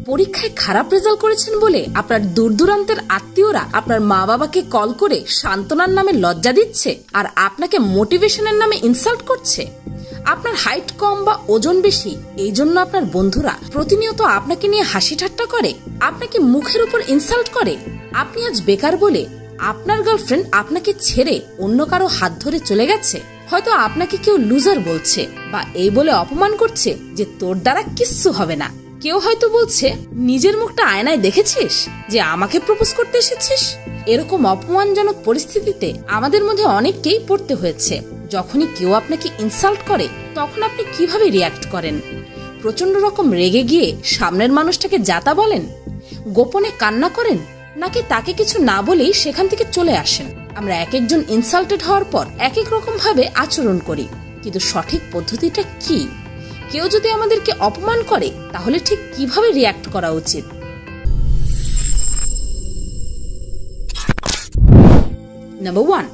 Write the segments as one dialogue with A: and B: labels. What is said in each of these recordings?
A: পরীক্ষায় খারাপ রেজাল্ট করেছেন বলে আপনার দূর দূরান্তের আত্মীয়রা আপনার মা বাবাকে কল করে সান্ত্বনার নামে লজ্জা দিচ্ছে আর আপনাকে মোটিভেশনের নামে ইনসাল্ট করছে। আপনার হাইট কম বা ওজন বেশি, এই জন্য আপনার বন্ধুরা প্রতিনিয়ত আপনাকে নিয়ে হাসি ঠাট্টা করে, আপনাকে মুখের উপর ইনসাল্ট করে। আপনি আজ বেকার বলে আপনার গার্লফ্রেন্ড আপনাকে ছেড়ে অন্য কারো হাত ধরে চলে গেছে। হয়তো আপনাকে কেউ লুজার বলছে বা এই বলে অপমান করছে যে তোর দ্বারা কিচ্ছু হবে না। কেউ হয়তো বলছে নিজের মুখটা আয়নায় দেখেছিস যে আমাকে প্রপোজ করতে এসেছিস। এরকম অপমানজনক পরিস্থিতিতে আমাদের মধ্যে অনেককেই পড়তে হয়েছে। যখনই কেউ আপনাকে ইনসাল্ট করে তখন আপনি কিভাবে রিয়াক্ট করেন? প্রচন্ড রকম রেগে গিয়ে সামনের মানুষটাকে যাতা বলেন, গোপনে কান্না করেন, নাকি তাকে কিছু না বলেই সেখান থেকে চলে আসেন? আমরা এক একজন ইনসাল্টেড হওয়ার পর এক এক রকম ভাবে আচরণ করি, কিন্তু সঠিক পদ্ধতিটা কি? কেউ যদি আমাদেরকে অপমান করে তাহলে ঠিক কিভাবে রিয়াক্ট করা উচিত? নাম্বার 1,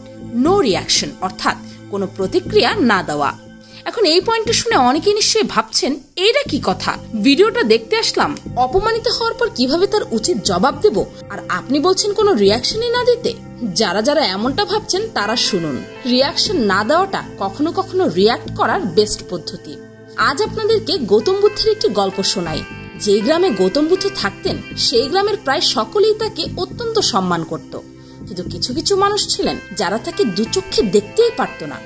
A: নো রিয়াকশন, অর্থাৎ কোনো প্রতিক্রিয়া না দেওয়া। এখন এই পয়েন্টটা শুনে অনেকেই নিশ্চয়ই ভাবছেন এইটা কি কথা, ভিডিওটা দেখতে আসলাম, অপমানিত হওয়ার পর কিভাবে তার উচিত জবাব দেব, আর আপনি বলছেন কোনো রিয়াকশনই না দিতে। যারা যারা এমনটা ভাবছেন তারা শুনুন, রিয়াকশন না দেওয়াটা কখনো কখনো রিয়াক্ট করার বেস্ট পদ্ধতি। আজ আপনাদেরকে গৌতম বুদ্ধের একটি গল্প শোনাই। যে গ্রামে গৌতম বুদ্ধ থাকতেন সেই গ্রামের প্রায় সকলেই তাকে অত্যন্ত সম্মান করত, কিন্তু কিছু কিছু মানুষ ছিলেন যারা তাকে দুচক্ষে দেখতেই পারত না।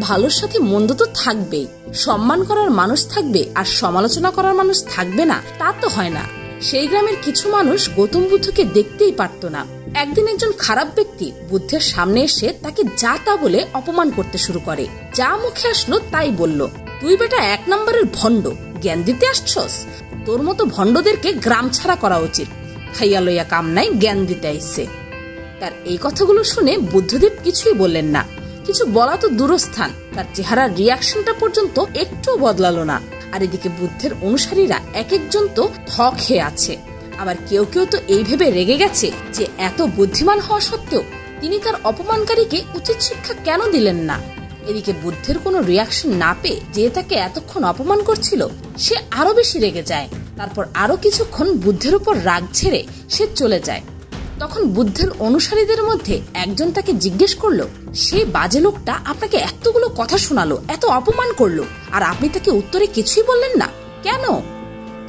A: ভালোর সাথে মন্দ তো থাকবেই, সম্মান করার মানুষ থাকবে আর সমালোচনা করার মানুষ থাকবে না, তা তো হয় না। সেই গ্রামের কিছু মানুষ গৌতম বুদ্ধকে দেখতেই পারত না। একদিন একজন খারাপ ব্যক্তি বুদ্ধের সামনে এসে তাকে যা তা বলে অপমান করতে শুরু করে। যা মুখে আসলো তাই বলল, তুই বেটা 1 নম্বরের ভণ্ড, জ্ঞান দিতে আসছস? তোর মতো ভণ্ডদেরকে গ্রাম ছাড়া করা উচিত, খাইয়া লইয়া কাম নাই, জ্ঞান দিতে আইছে। তার এই কথাগুলো শুনে বুদ্ধদেব কিছুই বললেন না। কিছু বলা তো দূরস্থান, তার চেহারার রিয়াকশনটা পর্যন্ত একটু বদলালো না। আর এদিকে বুদ্ধের অনুসারীরা এক একজন তো থ খেয়ে আছে। আবার কেউ কেউ তো এই ভেবে রেগে গেছে যে এত বুদ্ধিমান হওয়া সত্ত্বেও তিনি তার অপমানকারীকে উচিত শিক্ষা কেন দিলেন না। এদিকে বুদ্ধের কোনো রিয়াকশন না পেয়ে যে তাকে এতক্ষণ অপমান করছিল সে আরো বেশি রেগে যায়। তারপর আরো কিছুক্ষণ বুদ্ধের উপর রাগ ছেড়ে সে চলে যায়। তখন বুদ্ধের অনুসারীদের মধ্যে একজন তাকে জিজ্ঞেস করলো, সেই বাজে লোকটা আপনাকে এতগুলো কথা শোনালো, এত অপমান করলো, আর আপনি তাকে উত্তরে কিছুই বললেন না, কেন?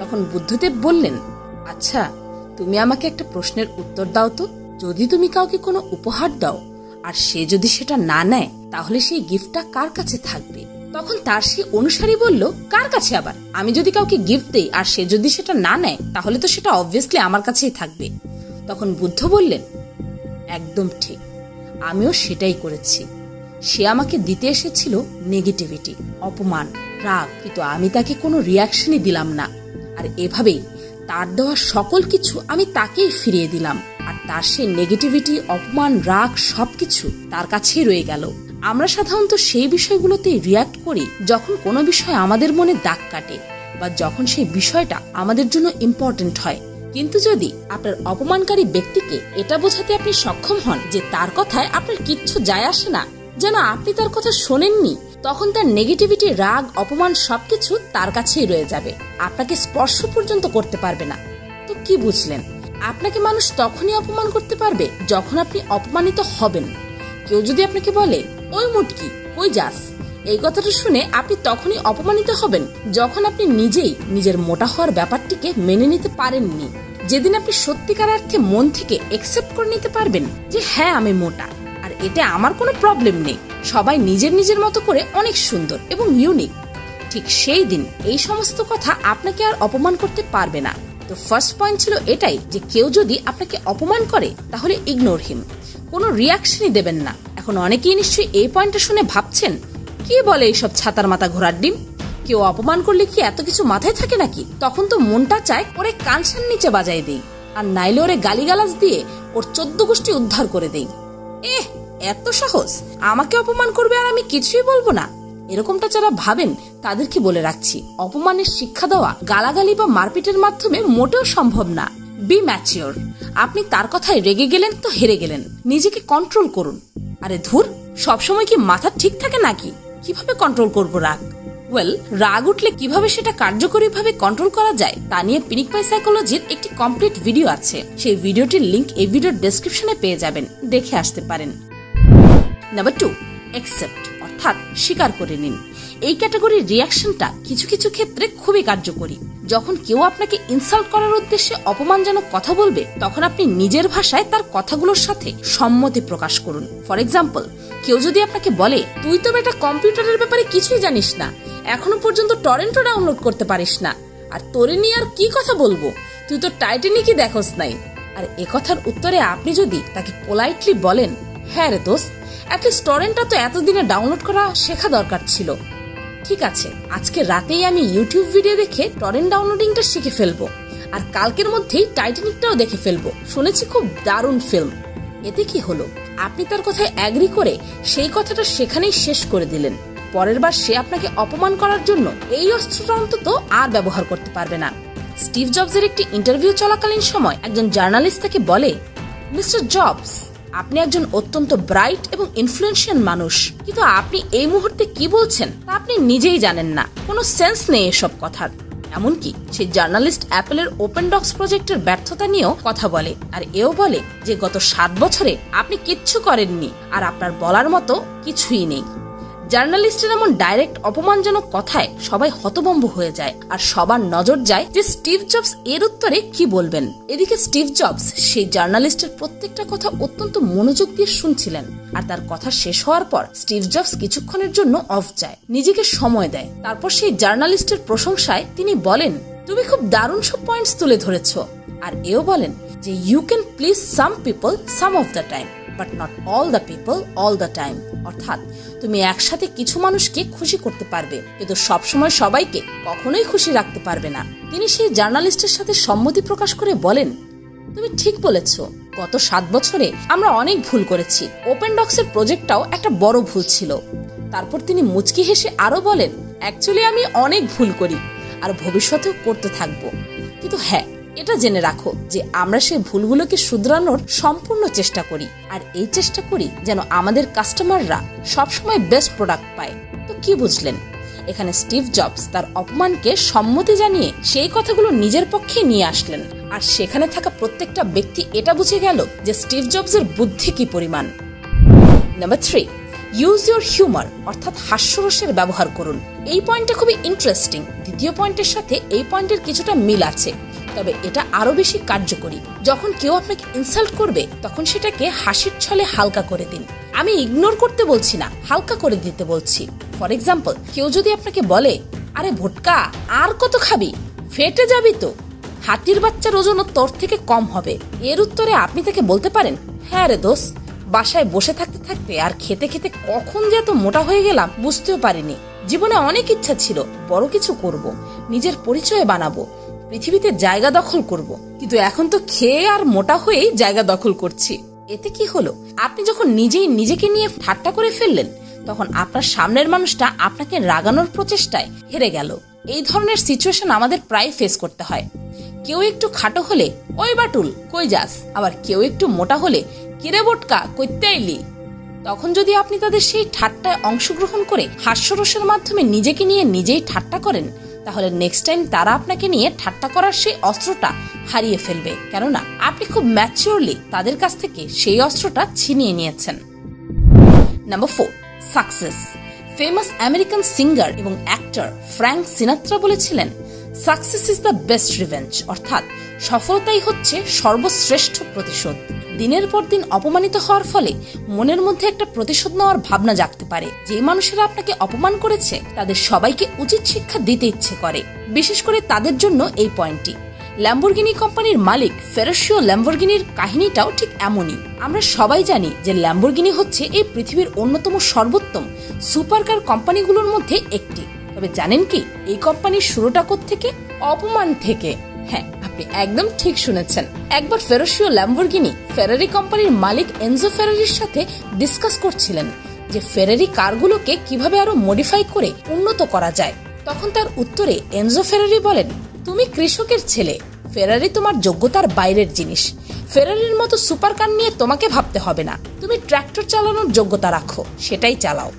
A: তখন বুদ্ধদেব বললেন, আচ্ছা তুমি আমাকে একটা প্রশ্নের উত্তর দাও তো, যদি তুমি কাউকে কোনো উপহার দাও আর সে যদি সেটা না নেয় তাহলে সেই গিফটটা কার কাছে থাকবে? তখন তার সেই অনুসারী বলল, কার কাছে আবার? আমি যদি কাউকে গিফট দেই আর সে যদি সেটা না নেয় তাহলে তো সেটা অবভিয়াসলি আমার কাছেই থাকবে। তখন বুদ্ধ বললেন, একদম ঠিক, আমিও সেটাই করেছি। সে আমাকে দিতে এসেছিল নেগেটিভিটি, অপমান, রাগ, কিন্তু আমি তাকে কোনো রিয়াকশনই দিলাম না। আর এভাবেই তার দেওয়া সকল কিছু আমি তাকেই ফিরিয়ে দিলাম, আর তার সেই নেগেটিভিটি, অপমান, রাগ সবকিছু তার কাছেই রয়ে গেল। আমরা সাধারণত সেই বিষয়গুলোতেই রিয়াক্ট করি যখন কোনো বিষয় আমাদের মনে দাগ কাটে বা যখন সেই বিষয়টা আমাদের জন্য ইম্পর্টেন্ট হয়। কিন্তু যদি আপনার অপমানকারী ব্যক্তিকে এটা বোঝাতে আপনি সক্ষম হন যে তার কথায় আপনার কিচ্ছু যায় আসে না, যেন আপনি তার কথা শোনেননি, তখন তার নেগেটিভিটি, রাগ, অপমান সবকিছু তার কাছেই রয়ে যাবে, আপনাকে স্পর্শ পর্যন্ত করতে পারবে না। তো কি বুঝলেন? আপনাকে মানুষ তখনই অপমান করতে পারবে যখন আপনি অপমানিত হবেন। কেউ যদি আপনাকে বলে, ওই মুটকি কই যাস, এই কথাটা শুনে আপনি তখনই অপমানিত হবেন যখন আপনি নিজেই নিজের মোটা হওয়ার ব্যাপারটিকে মেনে নিতে পারেননি। যেদিন আপনি সত্যিকার অর্থে মন থেকে একসেপ্ট করে নিতে পারবেন যে হ্যাঁ আমি মোটা, আর এতে আমার কোনো প্রবলেম নেই, সবাই নিজের নিজের মতো করে অনেক সুন্দর এবং ইউনিক, ঠিক সেই দিন এই সমস্ত কথা আপনাকে আর অপমান করতে পারবে না। তো ফার্স্ট পয়েন্ট ছিল এটাই যে কেউ যদি আপনাকে অপমান করে তাহলে ইগনোর হিম, কোনো রিয়াকশনই দেবেন না। এখন অনেকেই নিশ্চয়ই এই পয়েন্টটা শুনে ভাবছেন, কি বলে এইসব ছাতার মাথা ঘোড়ার ডিম, কেউ অপমান করলে কি এত কিছু মাথায় থাকে নাকি? তখন তো মনটা চায় ওরে কানসার নিচে বাজাই দেই, আর নাইলে ওরে গালিগালাজ দিয়ে ওর 14 গোষ্ঠী উদ্ধার করে দেই। এত সহজ, আমাকে অপমান করবে আর আমি কিছুই বলবো না? এরকমটা যারা ভাবেন তাদেরকে বলে রাখছি, অপমানের শিক্ষা দেওয়া গালাগালি বা মারপিটের মাধ্যমে মোটেও সম্ভব না। Be mature. আপনি তার কথায় রেগে গেলেন তো হেরে গেলেন, নিজেকে কন্ট্রোল করুন। আরে ধুর, সবসময় কি মাথা ঠিক থাকে নাকি? কিভাবে কন্ট্রোল করবো রাগ? রাগ উঠলে কিভাবে সেটা কার্যকরীভাবে কন্ট্রোল করা যায় তা নিয়ে পিনিক পাই সাইকোলজির একটি কমপ্লিট ভিডিও আছে। সেই ভিডিওটির লিংক এই ভিডিওর ডেসক্রিপশনে পেয়ে যাবেন, দেখে আসতে পারেন। নাম্বার 2, অ্যাকসেপ্ট অর্থাৎ স্বীকার করে নিন। এই ক্যাটাগরির রিয়াকশনটা কিছু কিছু ক্ষেত্রে খুবই কার্যকরী। যখন কেউ আপনাকে ইনসাল্ট করার উদ্দেশ্যে অপমানজনক কথা বলবে, তখন আপনি নিজের ভাষায় তার কথাগুলোর সাথে সম্মতি প্রকাশ করুন। ফর এক্সাম্পল, কেউ যদি আপনাকে বলে, তুই তো বেটা কম্পিউটারের ব্যাপারে কিছুই জানিস না, এখনো পর্যন্ত টরেন্টো ডাউনলোড করতে পারিস না, আর তোরে নিয়ে আর কি কথা বলবো, তুই তো টাইটানিকই দেখোস নাই। আর এ কথার উত্তরে আপনি যদি তাকে পোলাইটলি বলেন, হ্যাঁ রে দোস্ত, অ্যাটলিস্ট টরেন্টটা তো এতদিনে ডাউনলোড করা শেখা দরকার ছিল। ঠিক আছে, আজকে রাতেই আমি ইউটিউব ভিডিও দেখে টরেন্ট ডাউনলোডিংটা শিখে ফেলবো, আর কালকের মধ্যেই টাইটানিকটাও দেখে ফেলবো, শুনেছি খুব দারুণ ফিল্ম। এতে কি হলো, আপনি তার কথায় অ্যাগ্রি করে সেই কথাটা সেখানেই শেষ করে দিলেন। পরের বার সে আপনাকে অপমান করার জন্য এই অস্ত্রটা অন্তত আর ব্যবহার করতে পারবে না। স্টিভ জবসের একটি ইন্টারভিউ চলাকালীন সময় একজন জার্নালিস্ট তাকে বলে, মিস্টার জবস, আপনি একজন অত্যন্ত ব্রাইট এবং ইনফ্লুয়েন্সিয়াল মানুষ, কিন্তু আপনি এই মুহূর্তে কি বলছেন তা আপনি নিজেই জানেন না, কোনো সেন্স নেই এসব কথার। এমনকি সেই জার্নালিস্ট অ্যাপেলের ওপেন ডক্স প্রজেক্টের ব্যর্থতা নিয়েও কথা বলে, আর এও বলে যে গত 7 বছরে আপনি কিচ্ছু করেননি আর আপনার বলার মতো কিছুই নেই। জার্নালিস্টের এমন ডাইরেক্ট অপমানজনক কথায় সবাই হতভম্ব হয়ে যায়, আর সবার নজর যায় যে স্টিভ জবস এর উত্তরে কি বলবেন। এদিকে স্টিভ জবস সেই জার্নালিস্টের প্রত্যেকটা কথা অত্যন্ত মনোযোগ দিয়ে শুনছিলেন, আর তার কথা শেষ হওয়ার পর স্টিভ জবস কিছুক্ষণের জন্য অফ যায়, নিজেকে সময় দেয়। তারপর সেই জার্নালিস্টের প্রশংসায় তিনি বলেন, তুমি খুব দারুণ সব পয়েন্টস তুলে ধরেছ, আর এও বলেন যে you can please some people some of the time, but not all the people all the time. অর্থাৎ তুমি একসাথে কিছু মানুষকে খুশি করতে পারবে, কিন্তু সবসময় সবাইকে কখনোই খুশি রাখতে পারবে না। তিনি সেই জার্নালিস্টের সাথে সম্মতি প্রকাশ করে বলেন, তুমি ঠিক বলেছ, গত 7 বছরে আমরা অনেক ভুল করেছি, ওপেন ডক্সের প্রজেক্টটাও একটা বড় ভুল ছিল। তারপর তিনি মুচকি হেসে আরো বলেন, অ্যাকচুয়ালি আমি অনেক ভুল করি আর ভবিষ্যতেও করতে থাকবো, কিন্তু হ্যাঁ, এটা জেনে রাখো যে আমরা সেই ভুলগুলোকে শুধরানোর সম্পূর্ণ চেষ্টা করি, আর এই চেষ্টা করি যেন আমাদের কাস্টমাররা সবসময় বেস্ট প্রোডাক্ট পায়। তো কি বুঝলেন? এখানে স্টিভ জবস তার অপমানকে সম্মতি জানিয়ে সেই কথাগুলো নিজের পক্ষে নিয়ে আসলেন, আর সেখানে থাকা প্রত্যেকটা ব্যক্তি এটা বুঝে গেল যে স্টিভ জবসের বুদ্ধি কি পরিমাণ। নাম্বার 3, ইউজ ইউর হিউমার অর্থাৎ হাস্যরসের ব্যবহার করুন। এই পয়েন্টটা খুবই ইন্টারেস্টিং। দ্বিতীয় পয়েন্টের সাথে এই পয়েন্টের কিছুটা মিল আছে, তবে এটা আরো বেশি কার্যকরী। যখন কেউ আপনাকে ইনসাল্ট করবে, তখন সেটাকে হাসির ছলে হালকা করে দিন। আমি ইগনোর করতে বলছি না, হালকা করে দিতে বলছি। ফর এক্সাম্পল, কেউ যদি আপনাকে বলে, আরে ভোটকা, আর কত খাবি, ফেটে যাবি তো, হাতির বাচ্চার ওজনও তোর থেকে কম হবে, এর উত্তরে আপনি তাকে বলতে পারেন, হ্যাঁ রে দোস্ত, বাসায় বসে থাকতে থাকতে আর খেতে খেতে কখন যে এত মোটা হয়ে গেলাম বুঝতেও পারিনি। জীবনে অনেক ইচ্ছা ছিল, বড় কিছু করব, নিজের পরিচয় বানাবো, পৃথিবীতে জায়গা দখল করব, কিন্তু এখন তো খেয়ে আর মোটা হয়েই জায়গা দখল করছি। এতে কি হলো, আপনি যখন নিজেই নিজেকে নিয়ে ঠাট্টা করে ফেললেন, তখন আপনার সামনের মানুষটা আপনাকে রাগানোর প্রচেষ্টায় হেরে গেল। এই ধরনের সিচুয়েশন আমাদের প্রায় ফেস করতে হয়। কেউ একটু খাটো হলে, ওই বাটুল কই যাস, আবার কেউ একটু মোটা হলে, কিরে বোটকা কইতে আইলি। তখন যদি আপনি তাদের সেই ঠাট্টায় অংশগ্রহণ করে হাস্যরসের মাধ্যমে নিজেকে নিয়ে নিজেই ঠাট্টা করেন, তাহলে নেক্সট টাইম তারা আপনাকে নিয়ে ঠাট্টা করার সেই অস্ত্রটা হারিয়ে ফেলবে, কেননা আপনি খুব ম্যাচিওরলি তাদের কাছ থেকে সেই অস্ত্রটা ছিনিয়ে নিয়েছেন। Number 4, success. Famous American singer এবং অ্যাক্টর ফ্র্যাঙ্ক সিনাত্রা বলেছিলেন, success is the best revenge, অর্থাৎ সফলতাই হচ্ছে সর্বশ্রেষ্ঠ প্রতিশোধ। দিনের পর দিন অপমানিত হওয়ার ফলে মনের মধ্যে একটা প্রতিশোধ নেওয়ার ভাবনা জাগতে পারে। যে মানুষেরা আপনাকে অপমান করেছে তাদের সবাইকে উচিত শিক্ষা দিতে ইচ্ছে করে, বিশেষ করে তাদের জন্য এই পয়েন্টটি। ল্যাম্বরগিনি কোম্পানির মালিক ফেরাসিও ল্যাম্বরগিনির কাহিনীটাও ঠিক এমনই। আমরা সবাই জানি যে ল্যাম্বরগিনি হচ্ছে এই পৃথিবীর অন্যতম সর্বোত্তম সুপারকার কোম্পানিগুলোর মধ্যে একটি। তবে জানেন কি, এই কোম্পানির শুরুটা কোত্থেকে? অপমান থেকে। হ্যাঁ, আপনি একদম ঠিক শুনেছেন। একবার ফেরাসিও ল্যাম্বরগিনি ফেরারি কোম্পানির মালিক এনজো ফেরারির সাথে ডিসকাস করছিলেন যে ফেরারি কারগুলোকে কিভাবে আরো মডিফাই করে উন্নত করা যায়। তখন তার উত্তরে এনজো ফেরারি বলেন, তুমি কৃষকের ছেলে, ফেরারি তোমার যোগ্যতার বাইরের জিনিস। ফেরারির মতো সুপারকার নিয়ে তোমাকে ভাবতে হবে না, তুমি ট্র্যাক্টর চালানোর যোগ্যতা রাখো, সেটাই চালাও।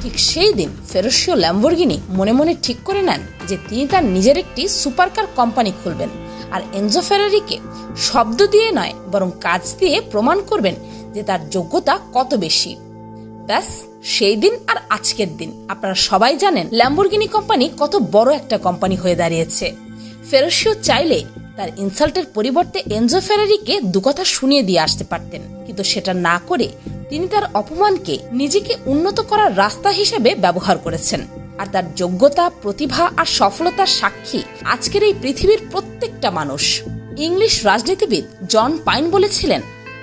A: ঠিক সেই দিন ফেরুশিও ল্যাম্বরগিনি মনে মনে ঠিক করে নেন যে তিনি তার নিজের একটি সুপারকার কোম্পানি খুলবেন আর এনজো ফেরারিকে শব্দ দিয়ে নয় বরং কাজ দিয়ে প্রমাণ করবেন যে তার যোগ্যতা কত বেশি। ব্যাস, সেই দিন আর আজকের দিন আপনারা সবাই জানেন ল্যাম্বরগিনি কোম্পানি কত বড় একটা কোম্পানি হয়ে দাঁড়িয়েছে। ফেরুশিও চাইলে তার ইনসাল্টের পরিবর্তে এনজো ফেরারিকে দুকথা শুনিয়ে দিয়ে আসতে পারতেন, কিন্তু সেটা না করে তিনি তার অপমানকে নিজেকে উন্নত করার রাস্তা হিসেবে ব্যবহার করেছেন। আর তার যোগ্যতা, প্রতিভা আর সফলতার সাক্ষী আজকের এই পৃথিবীর প্রত্যেকটা মানুষ। ইংলিশ রাজনীতিবিদ জন পাইন বলেছিলেন,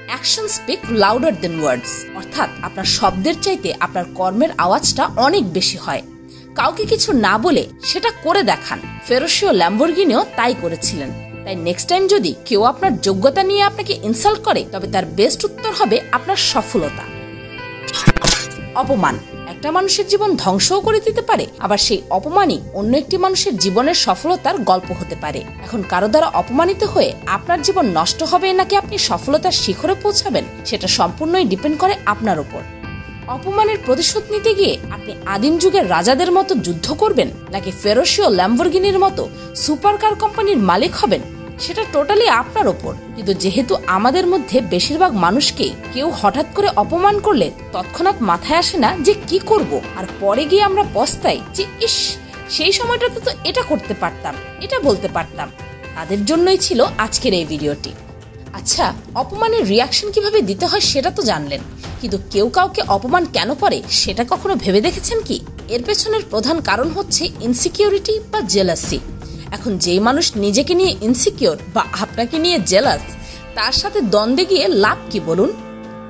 A: অ্যাকশন স্পিক লাউডার দেন ওয়ার্ডস, অর্থাৎ আপনার শব্দের চাইতে আপনার কর্মের আওয়াজটা অনেক বেশি হয়। কাউকে কিছু না বলে সেটা করে দেখান। ফেরুশিও ল্যাম্বরগিনিও তাই করেছিলেন। তাই নেক্সট টাইম যদি কেউ আপনার যোগ্যতা নিয়ে আপনাকে ইনসাল্ট করে, তবে তার বেস্ট উত্তর হবে আপনার সফলতা। অপমান একটা মানুষের জীবন ধ্বংসও করে দিতে পারে, আবার সেই অপমানই অন্য একটি মানুষের জীবনের সফলতার গল্প হতে পারে। এখন কারো দ্বারা অপমানিত হয়ে আপনার জীবন নষ্ট হবে নাকি আপনি সফলতার শিখরে পৌঁছাবেন, সেটা সম্পূর্ণই ডিপেন্ড করে আপনার উপর। অপমানের প্রতিশোধ নিতে গিয়ে আপনি আদিম যুগের রাজাদের মতো যুদ্ধ করবেন নাকি ফেরুশিও ল্যাম্বরগিনির মতো সুপারকার কোম্পানির মালিক হবেন, সেটা টোটালি আপনার ওপর। কিন্তু যেহেতু আমাদের মধ্যে বেশিরভাগ মানুষকে কেউ হঠাৎ করে অপমান করলে তৎক্ষণাৎ মাথায় আসে না যে কি করব, আর পরে গিয়ে আমরা পস্তাই যে ইস, সেই সময়টাতে তো এটা করতে পারতাম, এটা বলতে পারতাম। তাদের জন্যই ছিল আজকের এই ভিডিওটি। আচ্ছা, অপমানের রিয়াকশন কিভাবে দিতে হয় সেটা তো জানলেন, কিন্তু কেউ কাউকে অপমান কেন করে সেটা কখনো ভেবে দেখেছেন কি? এর পেছনের প্রধান কারণ হচ্ছে ইনসিকিউরিটি বা জেলাসি। এখন যেই মানুষ নিজেকে নিয়ে ইনসিকিউর বা আপনাকে নিয়ে জেলাস, তার সাথে দ্বন্দ্বে গিয়ে লাভ কি বলুন?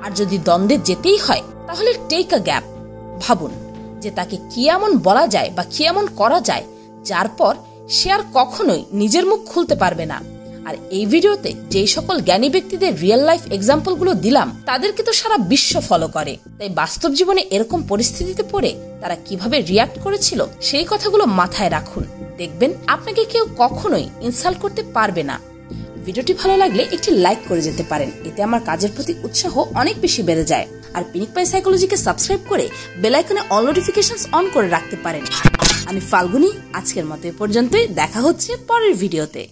A: আর যদি দ্বন্দ্বে যেতেই হয় তাহলে টেক আ গ্যাপ। ভাবুন যে তাকে কি এমন বলা যায় বা কি এমন করা যায় যার পর সে আর কখনোই নিজের মুখ খুলতে পারবে না। আর এই ভিডিওতে যেই সকল জ্ঞানী ব্যক্তিদের রিয়েল লাইফ এক্সাম্পল গুলো দিলাম, তাদেরকে তো সারা বিশ্ব ফলো করে। তাই বাস্তব জীবনে এরকম পরিস্থিতিতে পড়ে তারা কিভাবে রিয়াক্ট করেছিল সেই কথাগুলো মাথায় রাখুন। দেখবেন আপনাকে কেউ কখনোই ইনসাল্ট করতে পারবে না। ভিডিওটি ভালো লাগলে একটি লাইক করে যেতে পারেন, এতে আমার কাজের প্রতি উৎসাহ অনেক বেশি বেড়ে যায়। আর পিনিক পাই সাইকোলজিকে সাবস্ক্রাইব করে বেল আইকনে অল নোটিফিকেশনস অন করে রাখতে পারেন। আমি ফাল্গুনি, আজকের মতো এ পর্যন্তই। দেখা হচ্ছে পরের ভিডিওতে।